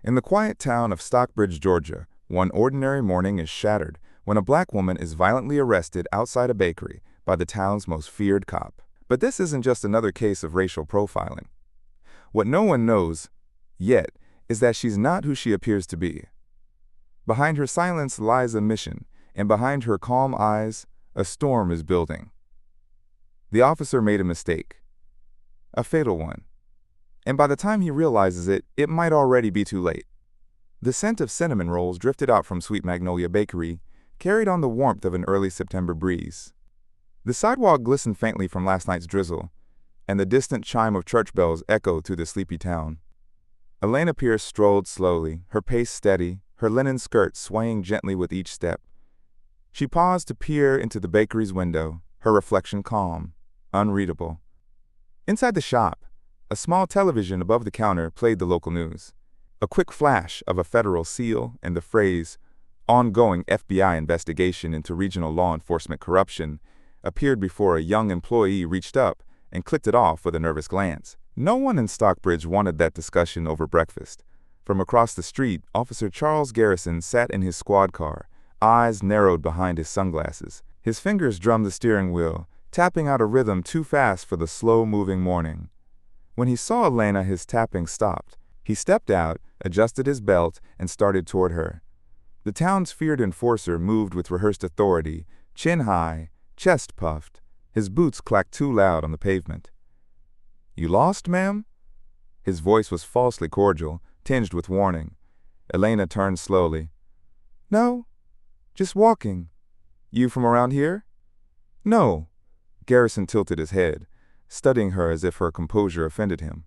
In the quiet town of Stockbridge, Georgia, one ordinary morning is shattered when a black woman is violently arrested outside a bakery by the town's most feared cop. But this isn't just another case of racial profiling. What no one knows, yet, is that she's not who she appears to be. Behind her silence lies a mission, and behind her calm eyes, a storm is building. The officer made a mistake, a fatal one. And by the time he realizes it, it might already be too late. The scent of cinnamon rolls drifted out from Sweet Magnolia Bakery, carried on the warmth of an early September breeze. The sidewalk glistened faintly from last night's drizzle, and the distant chime of church bells echoed through the sleepy town. Elena Pierce strolled slowly, her pace steady, her linen skirt swaying gently with each step. She paused to peer into the bakery's window, her reflection calm, unreadable. Inside the shop, a small television above the counter played the local news. A quick flash of a federal seal and the phrase, "Ongoing FBI investigation into regional law enforcement corruption," appeared before a young employee reached up and clicked it off with a nervous glance. No one in Stockbridge wanted that discussion over breakfast. From across the street, Officer Charles Garrison sat in his squad car, eyes narrowed behind his sunglasses. His fingers drummed the steering wheel, tapping out a rhythm too fast for the slow-moving morning. When he saw Elena, his tapping stopped. He stepped out, adjusted his belt, and started toward her. The town's feared enforcer moved with rehearsed authority, chin high, chest puffed. His boots clacked too loud on the pavement. "You lost, ma'am?" His voice was falsely cordial, tinged with warning. Elena turned slowly. "No, just walking. You from around here?" "No." Garrison tilted his head, studying her as if her composure offended him.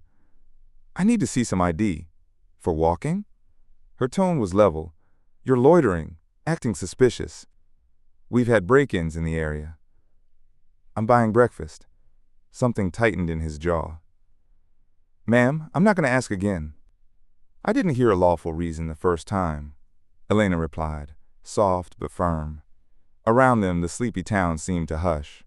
"I need to see some ID." "For walking?" Her tone was level. "You're loitering, acting suspicious. We've had break-ins in the area." "I'm buying breakfast." Something tightened in his jaw. "Ma'am, I'm not going to ask again." "I didn't hear a lawful reason the first time," Elena replied, soft but firm. Around them, the sleepy town seemed to hush.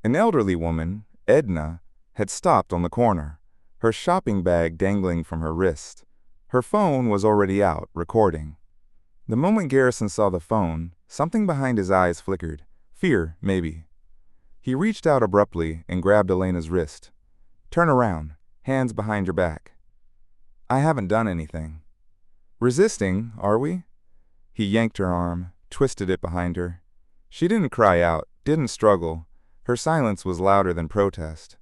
An elderly woman, Edna, had stopped on the corner, her shopping bag dangling from her wrist. Her phone was already out, recording. The moment Garrison saw the phone, something behind his eyes flickered. Fear, maybe. He reached out abruptly and grabbed Elena's wrist. "Turn around, hands behind your back." "I haven't done anything." "Resisting, are we?" He yanked her arm, twisted it behind her. She didn't cry out, didn't struggle. Her silence was louder than protest.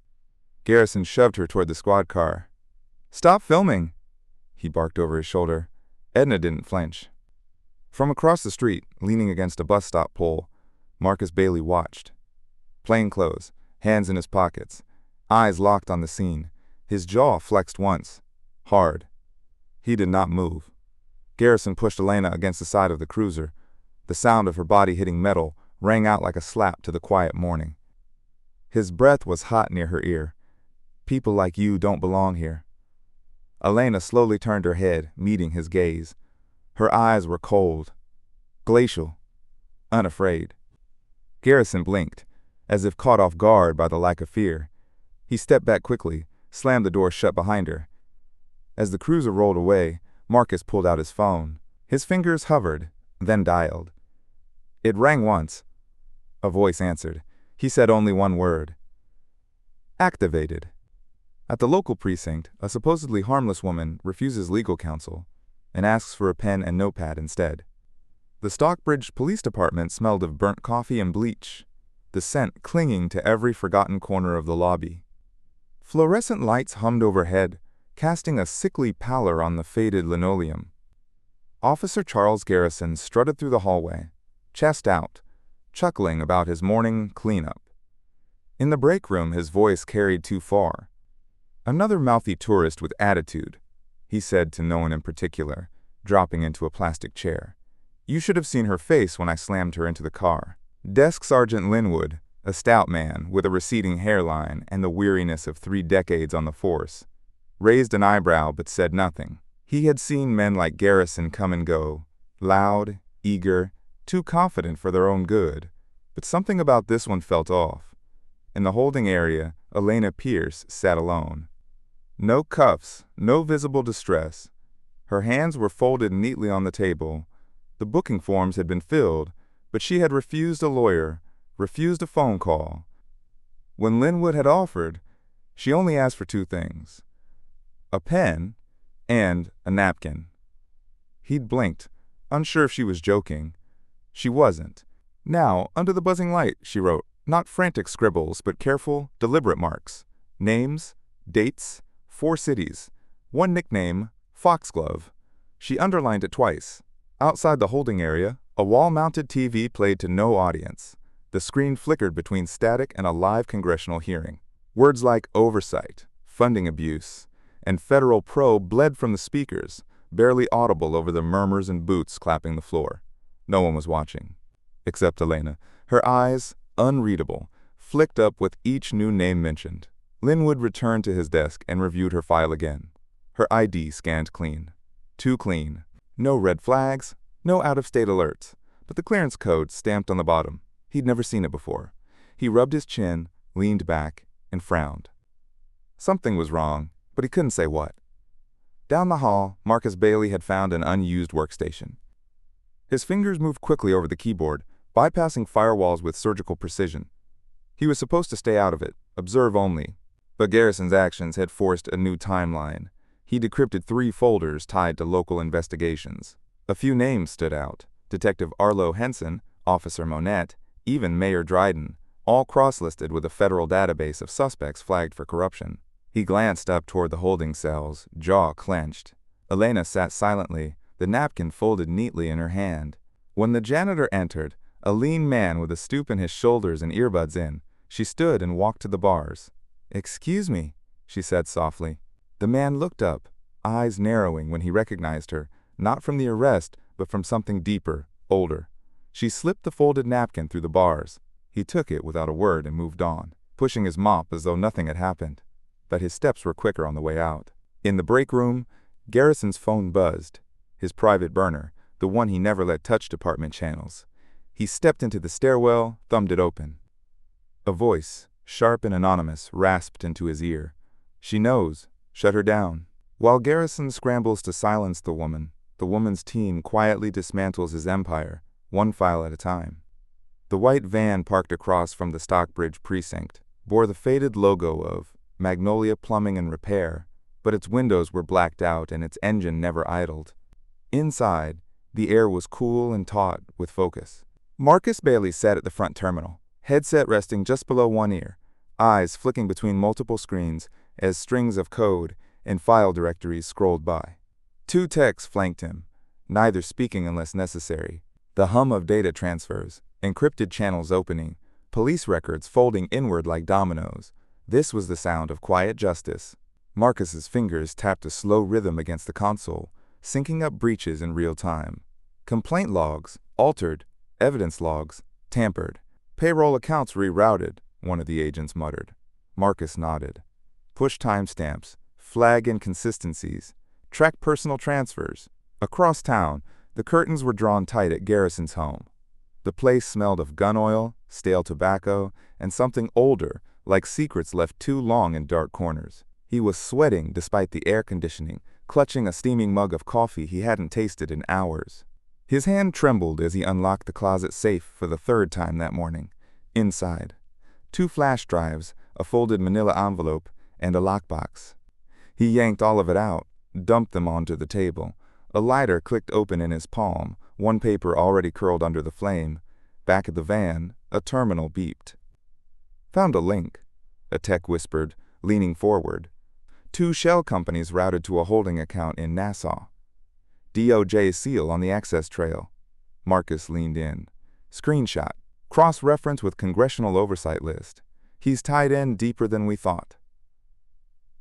Garrison shoved her toward the squad car. "Stop filming," he barked over his shoulder. Edna didn't flinch. From across the street, leaning against a bus stop pole, Marcus Bailey watched. Plainclothes, hands in his pockets, eyes locked on the scene. His jaw flexed once, hard. He did not move. Garrison pushed Elena against the side of the cruiser. The sound of her body hitting metal rang out like a slap to the quiet morning. His breath was hot near her ear. "People like you don't belong here." Elena slowly turned her head, meeting his gaze. Her eyes were cold, glacial, unafraid. Garrison blinked, as if caught off guard by the lack of fear. He stepped back quickly, slammed the door shut behind her. As the cruiser rolled away, Marcus pulled out his phone. His fingers hovered, then dialed. It rang once. A voice answered. He said only one word. "Activated." At the local precinct, a supposedly harmless woman refuses legal counsel and asks for a pen and notepad instead. The Stockbridge Police Department smelled of burnt coffee and bleach, the scent clinging to every forgotten corner of the lobby. Fluorescent lights hummed overhead, casting a sickly pallor on the faded linoleum. Officer Charles Garrison strutted through the hallway, chest out, chuckling about his morning cleanup. In the break room, his voice carried too far. "Another mouthy tourist with attitude," he said to no one in particular, dropping into a plastic chair. "You should have seen her face when I slammed her into the car." Desk Sergeant Linwood, a stout man with a receding hairline and the weariness of 3 decades on the force, raised an eyebrow but said nothing. He had seen men like Garrison come and go, loud, eager, too confident for their own good, but something about this one felt off. In the holding area, Elena Pierce sat alone. No cuffs, no visible distress. Her hands were folded neatly on the table. The booking forms had been filled, but she had refused a lawyer, refused a phone call. When Linwood had offered, she only asked for two things: a pen and a napkin. He'd blinked, unsure if she was joking. She wasn't. Now, under the buzzing light, she wrote, not frantic scribbles, but careful, deliberate marks. Names, dates, 4 cities, one nickname, Foxglove. She underlined it twice. Outside the holding area, a wall-mounted TV played to no audience. The screen flickered between static and a live congressional hearing. Words like oversight, funding abuse, and federal probe bled from the speakers, barely audible over the murmurs and boots clapping the floor. No one was watching, except Elena. Her eyes, unreadable, flicked up with each new name mentioned. Linwood returned to his desk and reviewed her file again. Her ID scanned clean. Too clean. No red flags, no out-of-state alerts, but the clearance code stamped on the bottom. He'd never seen it before. He rubbed his chin, leaned back, and frowned. Something was wrong, but he couldn't say what. Down the hall, Marcus Bailey had found an unused workstation. His fingers moved quickly over the keyboard, bypassing firewalls with surgical precision. He was supposed to stay out of it, observe only, but Garrison's actions had forced a new timeline. He decrypted 3 folders tied to local investigations. A few names stood out: Detective Arlo Henson, Officer Monette, even Mayor Dryden, all cross-listed with a federal database of suspects flagged for corruption. He glanced up toward the holding cells, jaw clenched. Elena sat silently, the napkin folded neatly in her hand. When the janitor entered, a lean man with a stoop in his shoulders and earbuds in, she stood and walked to the bars. "Excuse me," she said softly. The man looked up, eyes narrowing when he recognized her, not from the arrest, but from something deeper, older. She slipped the folded napkin through the bars. He took it without a word and moved on, pushing his mop as though nothing had happened. But his steps were quicker on the way out. In the break room, Garrison's phone buzzed. His private burner, the one he never let touch department channels. He stepped into the stairwell, thumbed it open. A voice, sharp and anonymous, rasped into his ear. "She knows. Shut her down." While Garrison scrambles to silence the woman's team quietly dismantles his empire, one file at a time. The white van parked across from the Stockbridge precinct bore the faded logo of Magnolia Plumbing and Repair, but its windows were blacked out and its engine never idled. Inside, the air was cool and taut with focus. Marcus Bailey sat at the front terminal, headset resting just below one ear, eyes flicking between multiple screens as strings of code and file directories scrolled by. 2 techs flanked him, neither speaking unless necessary. The hum of data transfers, encrypted channels opening, police records folding inward like dominoes. This was the sound of quiet justice. Marcus's fingers tapped a slow rhythm against the console, syncing up breaches in real time. Complaint logs, altered. Evidence logs, tampered. Payroll accounts rerouted, one of the agents muttered. Marcus nodded. Push timestamps, flag inconsistencies, track personal transfers. Across town, the curtains were drawn tight at Garrison's home. The place smelled of gun oil, stale tobacco, and something older, like secrets left too long in dark corners. He was sweating despite the air conditioning, clutching a steaming mug of coffee he hadn't tasted in hours. His hand trembled as he unlocked the closet safe for the 3rd time that morning. Inside, 2 flash drives, a folded manila envelope, and a lockbox. He yanked all of it out, dumped them onto the table. A lighter clicked open in his palm, one paper already curled under the flame. Back at the van, a terminal beeped. "Found a link," a tech whispered, leaning forward. 2 shell companies routed to a holding account in Nassau. DOJ seal on the access trail. Marcus leaned in. Screenshot. Cross-reference with congressional oversight list. He's tied in deeper than we thought.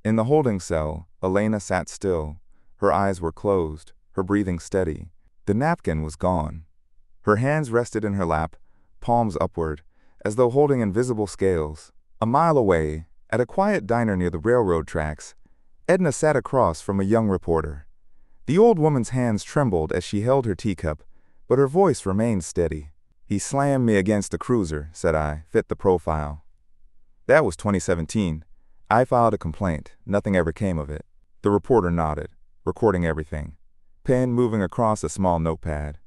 In the holding cell, Elena sat still. Her eyes were closed, her breathing steady. The napkin was gone. Her hands rested in her lap, palms upward, as though holding invisible scales. A mile away, at a quiet diner near the railroad tracks, Edna sat across from a young reporter. The old woman's hands trembled as she held her teacup, but her voice remained steady. "He slammed me against a cruiser," said I, "fit the profile. That was 2017. I filed a complaint. Nothing ever came of it." The reporter nodded, recording everything. pen moving across a small notepad.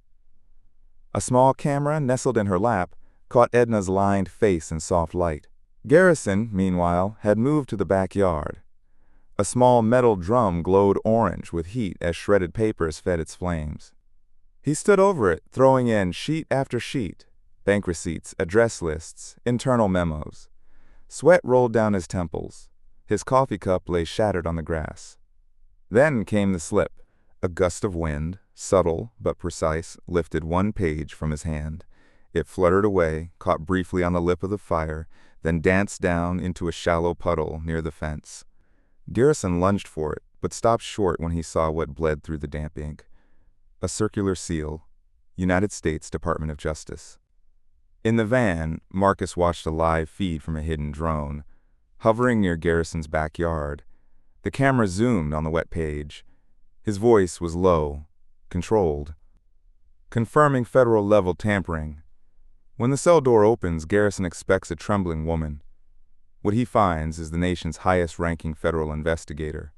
A small camera nestled in her lap caught Edna's lined face in soft light. Garrison, meanwhile, had moved to the backyard. A small metal drum glowed orange with heat as shredded papers fed its flames. He stood over it, throwing in sheet after sheet, bank receipts, address lists, internal memos. Sweat rolled down his temples. His coffee cup lay shattered on the grass. Then came the slip. A gust of wind, subtle but precise, lifted one page from his hand. It fluttered away, caught briefly on the lip of the fire, then danced down into a shallow puddle near the fence. Garrison lunged for it, but stopped short when he saw what bled through the damp ink. A circular seal, United States Department of Justice. In the van, Marcus watched a live feed from a hidden drone. Hovering near Garrison's backyard, the camera zoomed on the wet page. His voice was low, controlled, confirming federal-level tampering. When the cell door opens, Garrison expects a trembling woman. What he finds is the nation's highest-ranking federal investigator.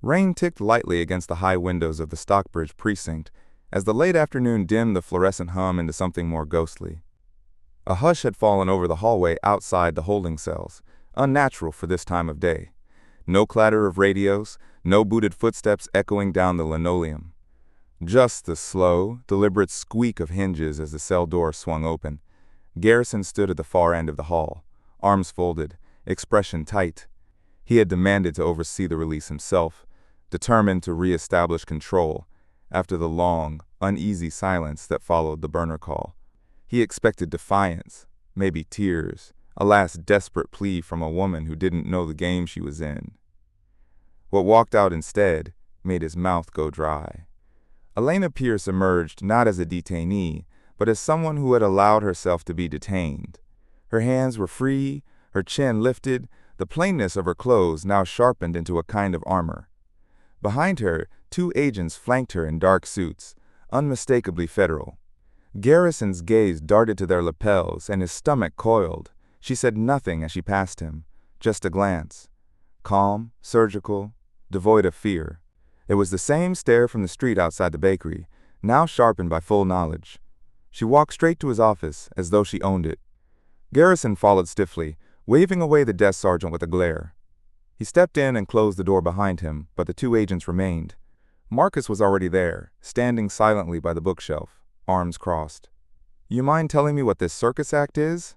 Rain ticked lightly against the high windows of the Stockbridge precinct as the late afternoon dimmed the fluorescent hum into something more ghostly. A hush had fallen over the hallway outside the holding cells, unnatural for this time of day. No clatter of radios, no booted footsteps echoing down the linoleum. Just the slow, deliberate squeak of hinges as the cell door swung open. Garrison stood at the far end of the hall, arms folded, expression tight. He had demanded to oversee the release himself, determined to re-establish control after the long, uneasy silence that followed the burner call. He expected defiance, maybe tears, a last desperate plea from a woman who didn't know the game she was in. What walked out instead made his mouth go dry. Elena Pierce emerged not as a detainee, but as someone who had allowed herself to be detained. Her hands were free, her chin lifted, the plainness of her clothes now sharpened into a kind of armor. Behind her, 2 agents flanked her in dark suits, unmistakably federal. Garrison's gaze darted to their lapels, and his stomach coiled. She said nothing as she passed him, just a glance. Calm, surgical, devoid of fear. It was the same stare from the street outside the bakery, now sharpened by full knowledge. She walked straight to his office, as though she owned it. Garrison followed stiffly, waving away the desk sergeant with a glare. He stepped in and closed the door behind him, but the 2 agents remained. Marcus was already there, standing silently by the bookshelf, arms crossed. "You mind telling me what this circus act is?"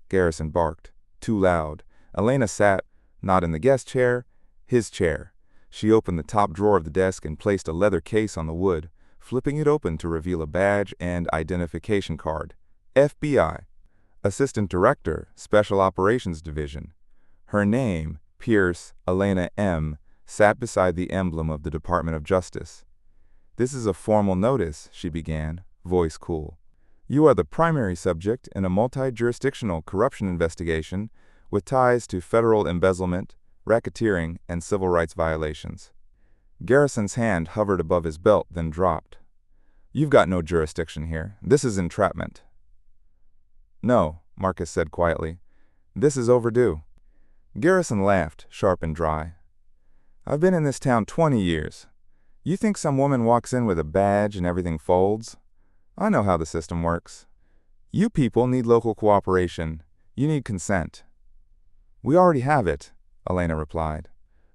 Garrison barked, too loud. Elena sat, not in the guest chair, his chair. She opened the top drawer of the desk and placed a leather case on the wood, flipping it open to reveal a badge and identification card. FBI. Assistant Director, Special Operations Division. Her name, Pierce Elena M., sat beside the emblem of the Department of Justice. "This is a formal notice," she began, voice cool. "You are the primary subject in a multi-jurisdictional corruption investigation with ties to federal embezzlement, racketeering, and civil rights violations." Garrison's hand hovered above his belt, then dropped. "You've got no jurisdiction here. This is entrapment." "No," Marcus said quietly. "This is overdue." Garrison laughed, sharp and dry. "I've been in this town 20 years. You think some woman walks in with a badge and everything folds? I know how the system works. You people need local cooperation. You need consent." "We already have it," Elena replied.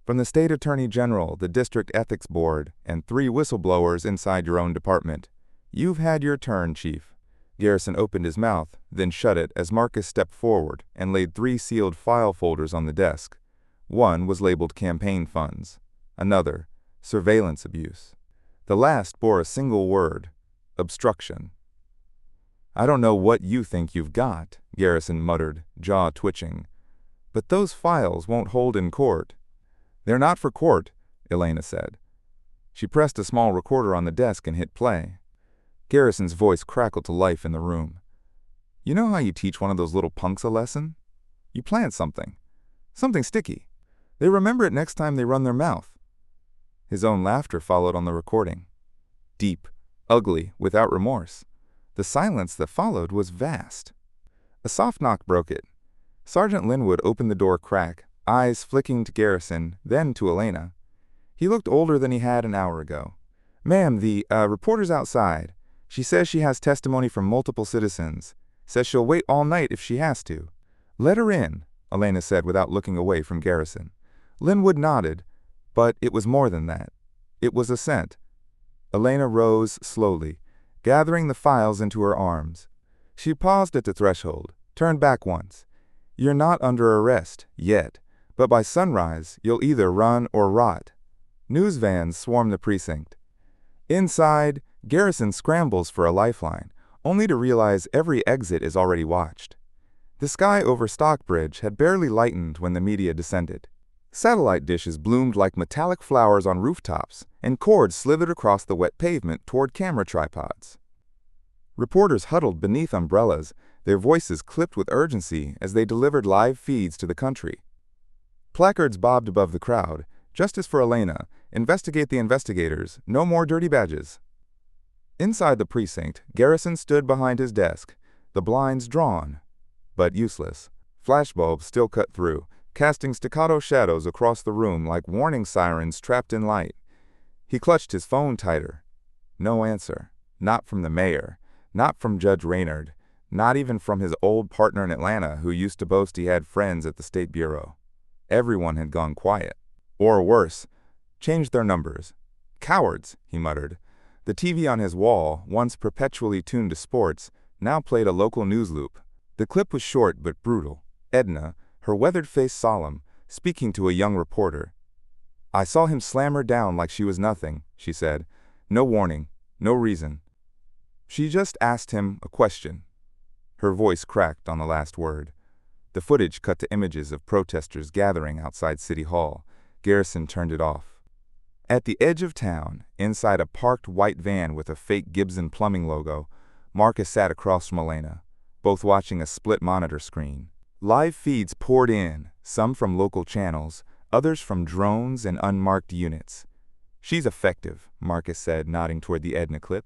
"From the State Attorney General, the District Ethics Board, and 3 whistleblowers inside your own department. You've had your turn, Chief." Garrison opened his mouth, then shut it as Marcus stepped forward and laid 3 sealed file folders on the desk. One was labeled campaign funds. Another, surveillance abuse. The last bore a single word, obstruction. "I don't know what you think you've got," Garrison muttered, jaw twitching. "But those files won't hold in court." "They're not for court," Elena said. She pressed a small recorder on the desk and hit play. Garrison's voice crackled to life in the room. "You know how you teach one of those little punks a lesson? You plant something sticky. They remember it next time they run their mouth." His own laughter followed on the recording. Deep, ugly, without remorse. The silence that followed was vast. A soft knock broke it. Sergeant Linwood opened the door crack, eyes flicking to Garrison, then to Elena. He looked older than he had an hour ago. Ma'am, the reporter's outside. She says she has testimony from multiple citizens. Says she'll wait all night if she has to. Let her in, Elena said without looking away from Garrison. Linwood nodded, but it was more than that. It was assent. Elena rose slowly, gathering the files into her arms. She paused at the threshold, turned back once. You're not under arrest, yet, but by sunrise you'll either run or rot. News vans swarm the precinct. Inside, Garrison scrambles for a lifeline, only to realize every exit is already watched. The sky over Stockbridge had barely lightened when the media descended. Satellite dishes bloomed like metallic flowers on rooftops, and cords slithered across the wet pavement toward camera tripods. Reporters huddled beneath umbrellas, their voices clipped with urgency as they delivered live feeds to the country. Placards bobbed above the crowd. Justice for Elena. Investigate the investigators. No more dirty badges. Inside the precinct, Garrison stood behind his desk, the blinds drawn, but useless. Flashbulbs still cut through, casting staccato shadows across the room like warning sirens trapped in light. He clutched his phone tighter. No answer. Not from the mayor. Not from Judge Raynard. Not even from his old partner in Atlanta who used to boast he had friends at the State Bureau. Everyone had gone quiet. Or worse, changed their numbers. Cowards, he muttered. The TV on his wall, once perpetually tuned to sports, now played a local news loop. The clip was short but brutal. Edna, her weathered face solemn, speaking to a young reporter. I saw him slam her down like she was nothing, she said. No warning, no reason. She just asked him a question. Her voice cracked on the last word. The footage cut to images of protesters gathering outside City Hall. Garrison turned it off. At the edge of town, inside a parked white van with a fake Gibson plumbing logo, Marcus sat across from Elena, both watching a split monitor screen. Live feeds poured in, some from local channels, others from drones and unmarked units. She's effective, Marcus said, nodding toward the Edna clip.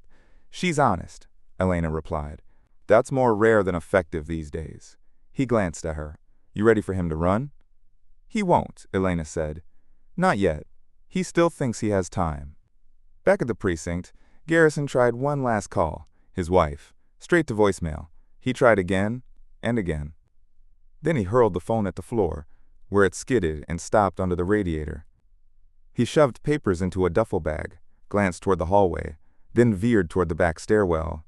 She's honest, Elena replied. That's more rare than effective these days. He glanced at her. You ready for him to run? He won't, Elena said. Not yet. He still thinks he has time. Back at the precinct, Garrison tried one last call, his wife, straight to voicemail. He tried again and again. Then he hurled the phone at the floor, where it skidded and stopped under the radiator. He shoved papers into a duffel bag, glanced toward the hallway, then veered toward the back stairwell.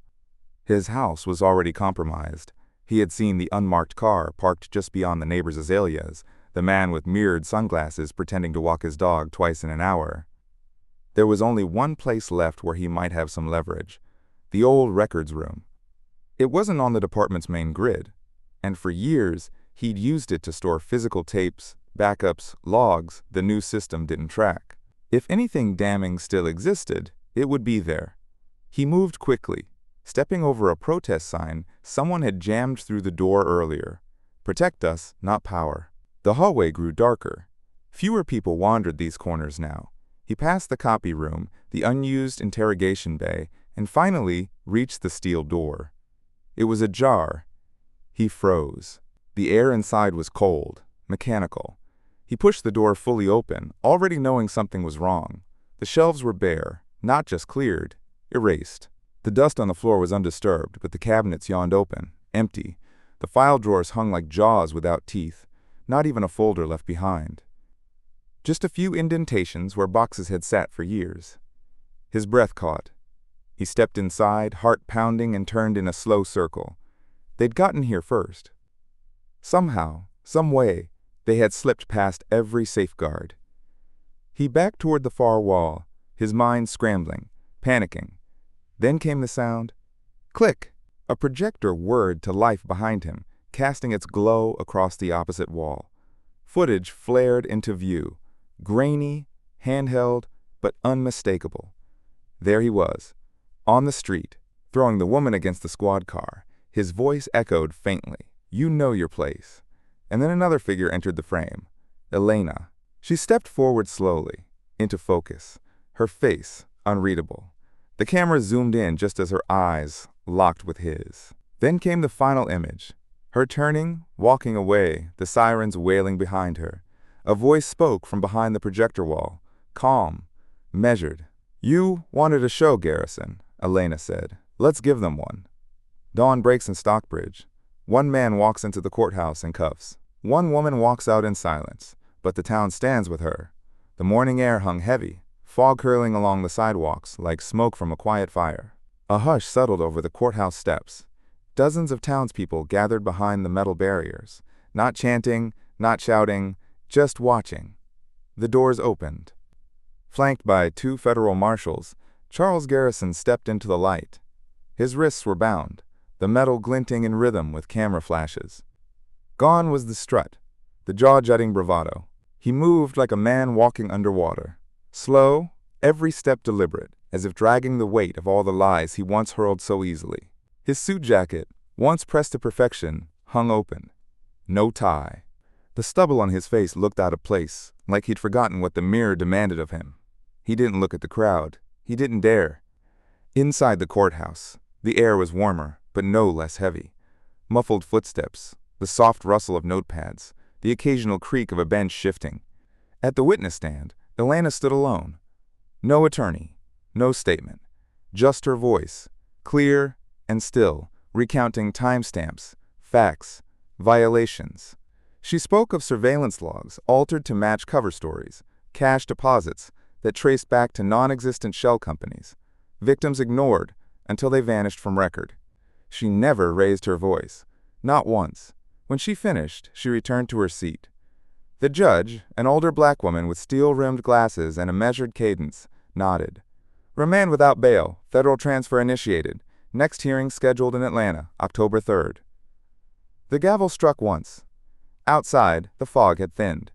His house was already compromised. He had seen the unmarked car parked just beyond the neighbor's azaleas, the man with mirrored sunglasses pretending to walk his dog twice in an hour. There was only one place left where he might have some leverage, the old records room. It wasn't on the department's main grid, and for years he'd used it to store physical tapes, backups, logs the new system didn't track. If anything damning still existed, it would be there. He moved quickly. Stepping over a protest sign, someone had jammed through the door earlier. Protect us, not power. The hallway grew darker. Fewer people wandered these corners now. He passed the copy room, the unused interrogation bay, and finally reached the steel door. It was ajar. He froze. The air inside was cold, mechanical. He pushed the door fully open, already knowing something was wrong. The shelves were bare, not just cleared, erased. The dust on the floor was undisturbed, but the cabinets yawned open, empty. The file drawers hung like jaws without teeth, not even a folder left behind. Just a few indentations where boxes had sat for years. His breath caught. He stepped inside, heart pounding, and turned in a slow circle. They'd gotten here first. Somehow, some way, they had slipped past every safeguard. He backed toward the far wall, his mind scrambling, panicking. Then came the sound. Click! A projector whirred to life behind him, casting its glow across the opposite wall. Footage flared into view, grainy, handheld, but unmistakable. There he was, on the street, throwing the woman against the squad car. His voice echoed faintly. You know your place. And then another figure entered the frame. Elena. She stepped forward slowly, into focus, her face unreadable. The camera zoomed in just as her eyes locked with his. Then came the final image. Her turning, walking away, the sirens wailing behind her. A voice spoke from behind the projector wall, calm, measured. "You wanted a show, Garrison," Elena said. "Let's give them one." Dawn breaks in Stockbridge. One man walks into the courthouse in cuffs. One woman walks out in silence, but the town stands with her. The morning air hung heavy, fog curling along the sidewalks like smoke from a quiet fire. A hush settled over the courthouse steps. Dozens of townspeople gathered behind the metal barriers, not chanting, not shouting, just watching. The doors opened. Flanked by 2 federal marshals, Charles Garrison stepped into the light. His wrists were bound, the metal glinting in rhythm with camera flashes. Gone was the strut, the jaw-jutting bravado. He moved like a man walking underwater. Slow, every step deliberate, as if dragging the weight of all the lies he once hurled so easily. His suit jacket, once pressed to perfection, hung open. No tie. The stubble on his face looked out of place, like he'd forgotten what the mirror demanded of him. He didn't look at the crowd. He didn't dare. Inside the courthouse, the air was warmer, but no less heavy. Muffled footsteps, the soft rustle of notepads, the occasional creak of a bench shifting. At the witness stand, Elena stood alone. No attorney, no statement, just her voice, clear and still, recounting timestamps, facts, violations. She spoke of surveillance logs altered to match cover stories, cash deposits that traced back to non-existent shell companies, victims ignored until they vanished from record. She never raised her voice, not once. When she finished, she returned to her seat. The judge, an older black woman with steel-rimmed glasses and a measured cadence, nodded. "Remand without bail, federal transfer initiated. Next hearing scheduled in Atlanta, October 3rd. The gavel struck once. Outside, the fog had thinned.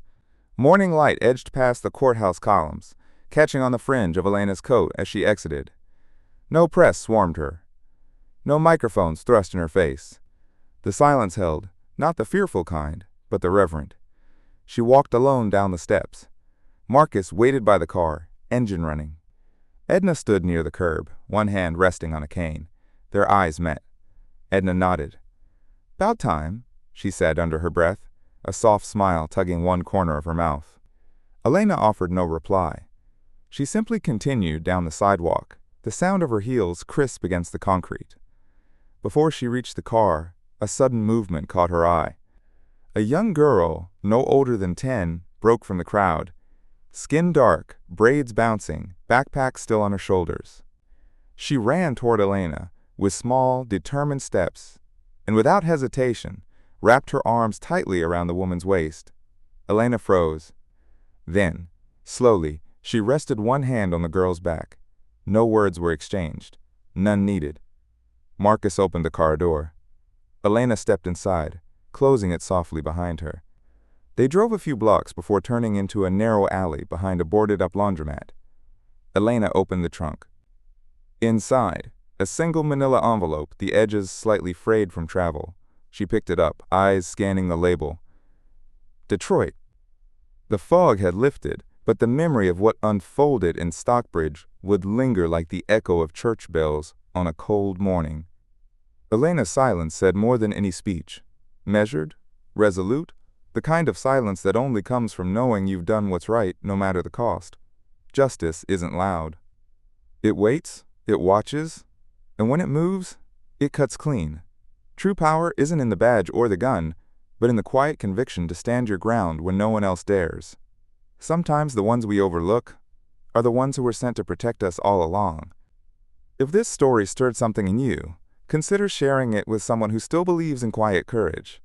Morning light edged past the courthouse columns, catching on the fringe of Elena's coat as she exited. No press swarmed her. No microphones thrust in her face. The silence held, not the fearful kind, but the reverent. She walked alone down the steps. Marcus waited by the car, engine running. Edna stood near the curb, one hand resting on a cane. Their eyes met. Edna nodded. "'Bout time," she said under her breath, a soft smile tugging one corner of her mouth. Elena offered no reply. She simply continued down the sidewalk, the sound of her heels crisp against the concrete. Before she reached the car, a sudden movement caught her eye. A young girl, no older than 10, broke from the crowd. Skin dark, braids bouncing, backpack still on her shoulders. She ran toward Elena with small, determined steps, and without hesitation, wrapped her arms tightly around the woman's waist. Elena froze. Then, slowly, she rested one hand on the girl's back. No words were exchanged. None needed. Marcus opened the car door. Elena stepped inside, closing it softly behind her. They drove a few blocks before turning into a narrow alley behind a boarded-up laundromat. Elena opened the trunk. Inside, a single manila envelope, the edges slightly frayed from travel. She picked it up, eyes scanning the label. Detroit. The fog had lifted, but the memory of what unfolded in Stockbridge would linger like the echo of church bells on a cold morning. Elena's silence said more than any speech. Measured, resolute, the kind of silence that only comes from knowing you've done what's right no matter the cost. Justice isn't loud. It waits, it watches, and when it moves, it cuts clean. True power isn't in the badge or the gun, but in the quiet conviction to stand your ground when no one else dares. Sometimes the ones we overlook are the ones who were sent to protect us all along. If this story stirred something in you, consider sharing it with someone who still believes in quiet courage.